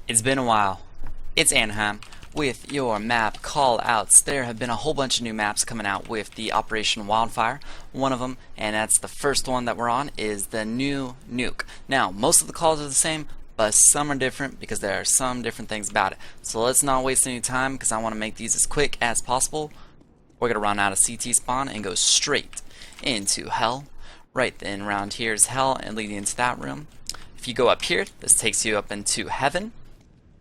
It's been a while. It's Anaheim with your map Callouts. There have been a whole bunch of new maps coming out with the Operation Wildfire. One of them, and that's the first one that we're on, is the new Nuke. Now, most of the calls are the same, but some are different because there are some different things about it. So let's not waste any time because I want to make these as quick as possible. We're going to run out of CT spawn and go straight into Hell. Right then, around here is Hell and leading into that room. If you go up here, this takes you up into Heaven.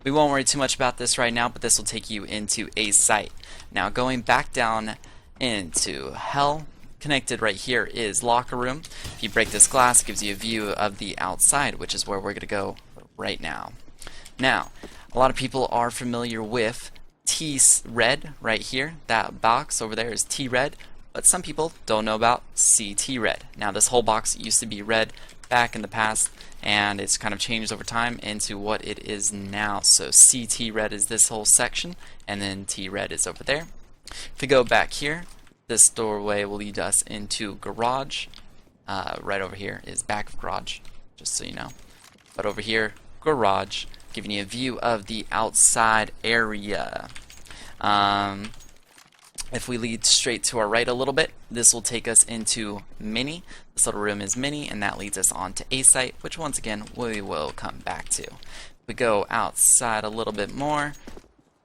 We won't worry too much about this right now, but this will take you into a site. Now going back down into Hell, connected right here is Locker Room. If you break this glass, it gives you a view of the outside, which is where we're going to go right now. Now, a lot of people are familiar with T-Red right here. That box over there is T-Red, but some people don't know about CT-Red. Now this whole box used to be red back in the past, and it's kind of changed over time into what it is now. So CT red is this whole section, and then T red is over there. If we go back here, this doorway will lead us into garage. Right over here is back of garage, just so you know. But over here, garage, giving you a view of the outside area. If we lead straight to our right a little bit, this will take us into Mini. This little room is Mini, and that leads us on to A site, which once again we will come back to. We go outside a little bit more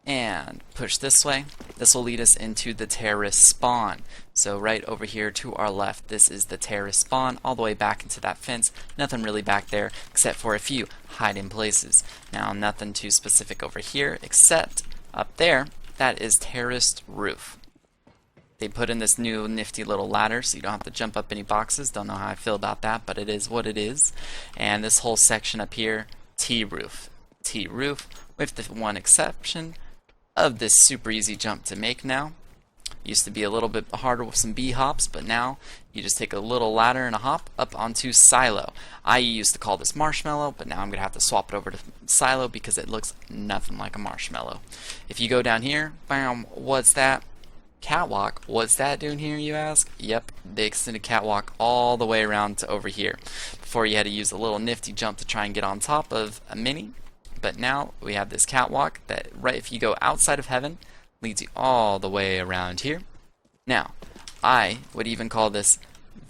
and push this way. This will lead us into the terrorist spawn. So right over here to our left, this is the terrorist spawn, all the way back into that fence. Nothing really back there except for a few hiding places. Now nothing too specific over here except up there, that is terrorist roof. They put in this new nifty little ladder so you don't have to jump up any boxes. Don't know how I feel about that, but it is what it is. And this whole section up here, T-roof. T-roof, with the one exception of this super easy jump to make now. Used to be a little bit harder with some B-hops, but now you just take a little ladder and a hop up onto Silo. I used to call this Marshmallow, but now I'm going to have to swap it over to Silo because it looks nothing like a marshmallow. If you go down here, bam, what's that? Catwalk. What's that doing here, you ask? Yep, they extended catwalk all the way around to over here. Before you had to use a little nifty jump to try and get on top of a Mini, but now we have this catwalk that right if you go outside of Heaven leads you all the way around here. Now, I would even call this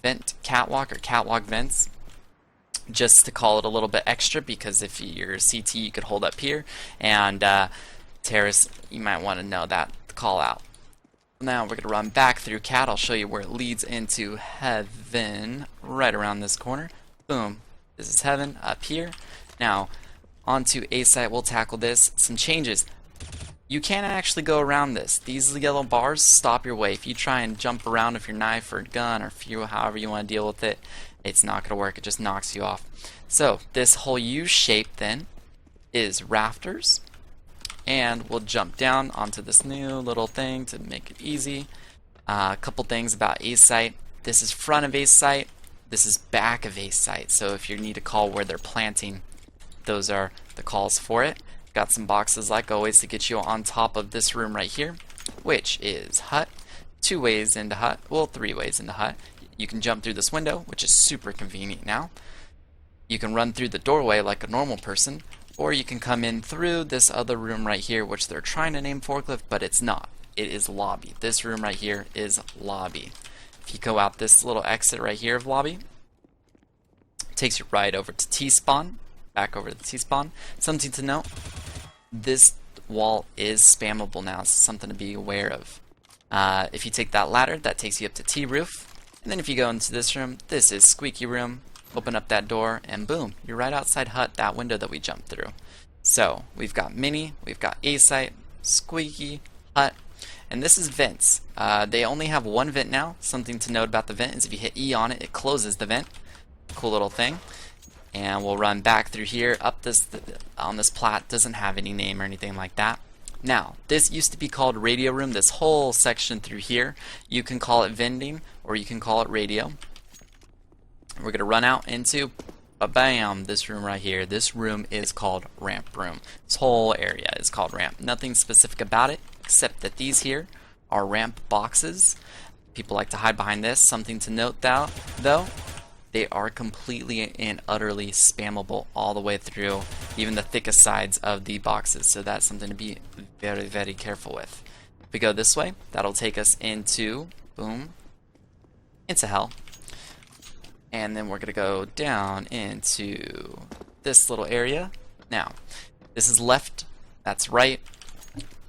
vent catwalk or catwalk vents, just to call it a little bit extra, because if you're CT you could hold up here, and terrorists, you might want to know that call out. Now we're going to run back through Cat. I'll show you where it leads into Heaven, right around this corner. Boom. This is Heaven up here. Now, onto A site, we'll tackle this. Some changes. You can't actually go around this. These yellow bars stop your way. If you try and jump around with your knife or gun or however you want to deal with it, it's not going to work. It just knocks you off. So, this whole U shape then is rafters. And we'll jump down onto this new little thing to make it easy. A couple things about A site. This is front of A site. This is back of A site. So if you need to call where they're planting, those are the calls for it. Got some boxes like always to get you on top of this room right here, which is hut. 2 ways into hut. Well, 3 ways into hut. You can jump through this window, which is super convenient now. You can run through the doorway like a normal person. Or you can come in through this other room right here, which they're trying to name forklift, but it's not. It is lobby. This room right here is lobby. If you go out this little exit right here of lobby, it takes you right over to T-spawn, back over to the T-spawn. Something to note, this wall is spammable now, so something to be aware of. If you take that ladder, that takes you up to T-roof. And then if you go into this room, this is squeaky room. Open up that door, and boom, you're right outside hut, that window that we jumped through. So, we've got Mini, we've got A-site, squeaky, hut, and this is vents. They only have one vent now. Something to note about the vent is if you hit E on it, it closes the vent. Cool little thing. And we'll run back through here, up this, on this plat, doesn't have any name or anything like that. Now, this used to be called radio room, this whole section through here. You can call it vending, or you can call it radio. We're going to run out into, bam, this room right here. This room is called ramp room. This whole area is called ramp. Nothing specific about it, except that these here are ramp boxes. People like to hide behind this. Something to note though, they are completely and utterly spammable all the way through, even the thickest sides of the boxes. So that's something to be very, very careful with. If we go this way, that'll take us into, boom, into hell. And then we're going to go down into this little area. Now, this is left, that's right.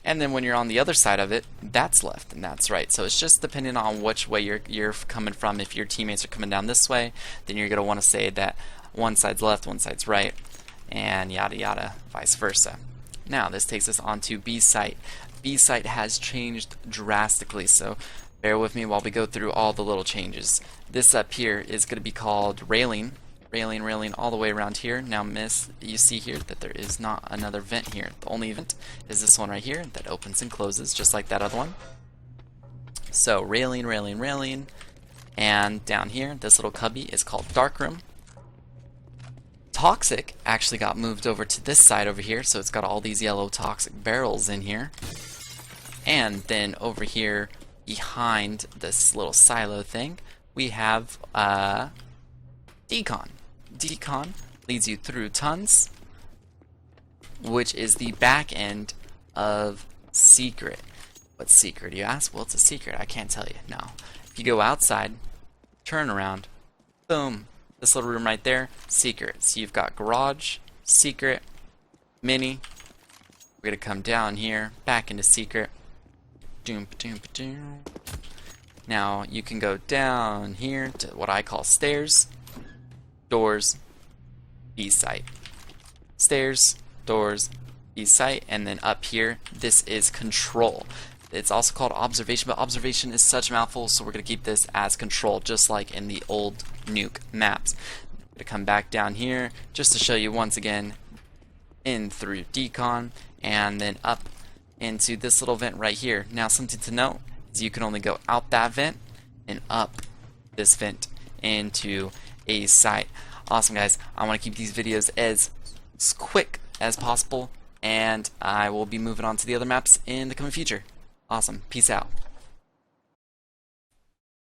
And then when you're on the other side of it, that's left and that's right. So it's just depending on which way you're coming from. If your teammates are coming down this way, then you're going to want to say that one side's left, one side's right, and yada yada, vice versa. Now this takes us on to B site. B site has changed drastically, so bear with me while we go through all the little changes. This up here is going to be called railing. Railing all the way around here. Now you see here that there is not another vent here. The only vent is this one right here that opens and closes just like that other one. So railing. And down here, this little cubby is called darkroom. Toxic actually got moved over to this side over here, so it's got all these yellow toxic barrels in here. And then over here behind this little silo thing, we have decon. Decon leads you through tons, which is the back end of secret. What's secret, you ask? Well, it's a secret. I can't tell you. No. If you go outside, turn around, boom, this little room right there, secret. So you've got garage, secret, mini. We're going to come down here, back into secret. Now you can go down here to what I call stairs, doors, B site. Stairs, doors, B site, and then up here, this is control. It's also called observation, but observation is such a mouthful, so we're going to keep this as control, just like in the old Nuke maps. I'm going to come back down here just to show you once again in through decon, and then up into this little vent right here. Now something to note is you can only go out that vent and up this vent into a site. Awesome, guys. I want to keep these videos as quick as possible, and I will be moving on to the other maps in the coming future. Awesome. Peace out.